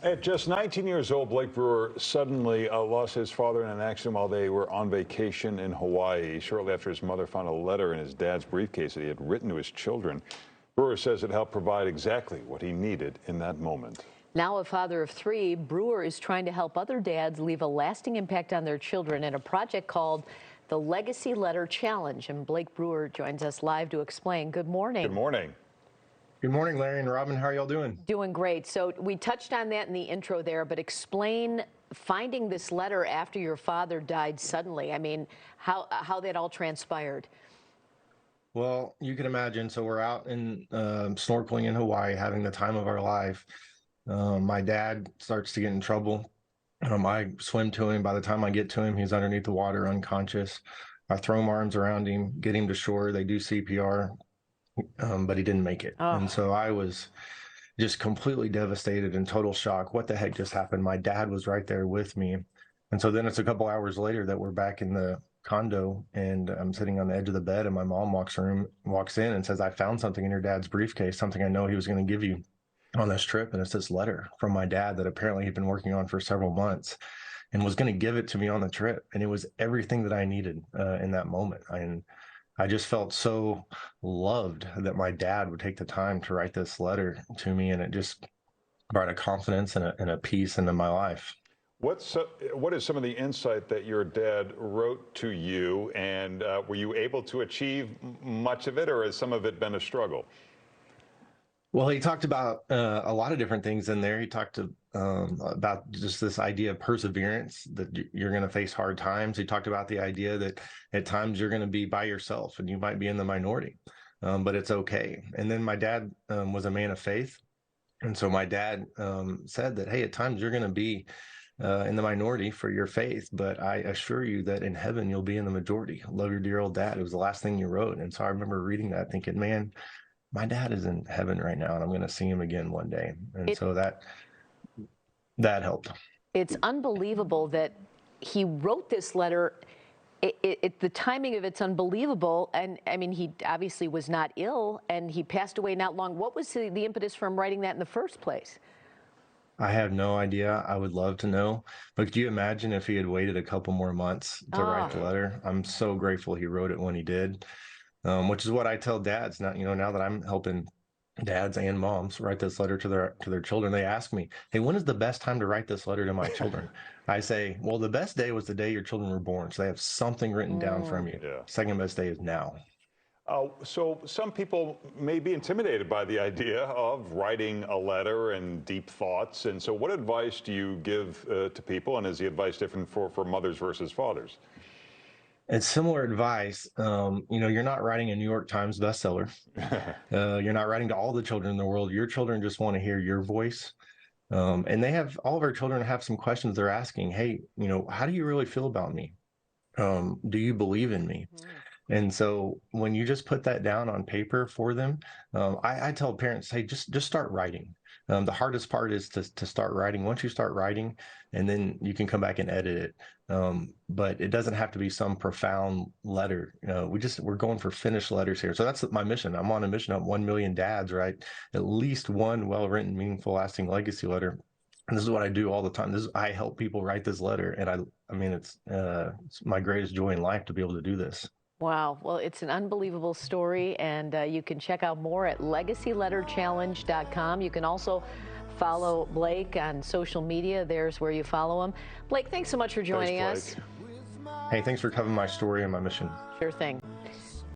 At just 19 years old, Blake Brewer suddenly lost his father in an accident while they were on vacation in Hawaii. Shortly after his mother found a letter in his dad's briefcase that he had written to his children. Brewer says it helped provide exactly what he needed in that moment. Now a father of three, Brewer is trying to help other dads leave a lasting impact on their children in a project called the Legacy Letter Challenge. And Blake Brewer joins us live to explain. Good morning. Good morning. Good morning, Larry and Robin. How are y'all doing? Doing great. So we touched on that in the intro there, but explain finding this letter after your father died suddenly. I mean, how that all transpired. Well, you can imagine. So we're out in snorkeling in Hawaii, having the time of our life. My dad starts to get in trouble. I swim to him. By the time I get to him, he's underneath the water, unconscious. I throw my arms around him, get him to shore. They do CPR, but he didn't make it. Oh. And so I was just completely devastated and total shock. What the heck just happened? My dad was right there with me. And so then it's a couple hours later that we're back in the condo, and I'm sitting on the edge of the bed, and my mom walks in and says, "I found something in your dad's briefcase, something I know he was going to give you on this trip." And it's this letter from my dad that apparently he'd been working on for several months and was going to give it to me on the trip. And it was everything that I needed in that moment. And I just felt so loved that my dad would take the time to write this letter to me, and it just brought a confidence and a peace into my life. What is some of the insight that your dad wrote to you, and were you able to achieve much of it, or has some of it been a struggle? Well, he talked about a lot of different things in there. He talked about just this idea of perseverance, that you're going to face hard times. He talked about the idea that at times you're going to be by yourself and you might be in the minority, but it's okay. And then my dad was a man of faith. And so my dad said that, hey, at times you're going to be in the minority for your faith, but I assure you that in heaven, you'll be in the majority. Love your dear old dad. It was the last thing you wrote. And so I remember reading that thinking, man, my dad is in heaven right now, and I'm going to see him again one day. And so that helped. It's unbelievable that he wrote this letter. The timing of it's unbelievable. And I mean, he obviously was not ill, and he passed away not long. What was the impetus for him writing that in the first place? I have no idea. I would love to know. But could you imagine if he had waited a couple more months to write the letter? I'm so grateful he wrote it when he did. Which is what I tell dads now. Now that I'm helping dads and moms write this letter to their children, they ask me, "Hey, when is the best time to write this letter to my children?" I say, "Well, the best day was the day your children were born, so they have something written down from you. Yeah. Second best day is now." So some people may be intimidated by the idea of writing a letter and deep thoughts. And so what advice do you give to people? And is the advice different for mothers versus fathers? It's similar advice. You're not writing a New York Times bestseller. You're not writing to all the children in the world. Your children just want to hear your voice. And all of our children have some questions they're asking. Hey, how do you really feel about me? Do you believe in me? And so when you just put that down on paper for them, I tell parents, hey, just start writing. The hardest part is to start writing. Once you start writing, and then you can come back and edit it. But it doesn't have to be some profound letter. We're going for finished letters here. So that's my mission. I'm on a mission of 1 million dads, right? At least one well-written, meaningful, lasting legacy letter. And this is what I do all the time. I help people write this letter. And I mean, it's my greatest joy in life to be able to do this. Wow. Well, it's an unbelievable story, and you can check out more at legacyletterchallenge.com. You can also follow Blake on social media. There's where you follow him. Blake, thanks so much for joining us. Hey, thanks for covering my story and my mission. Sure thing.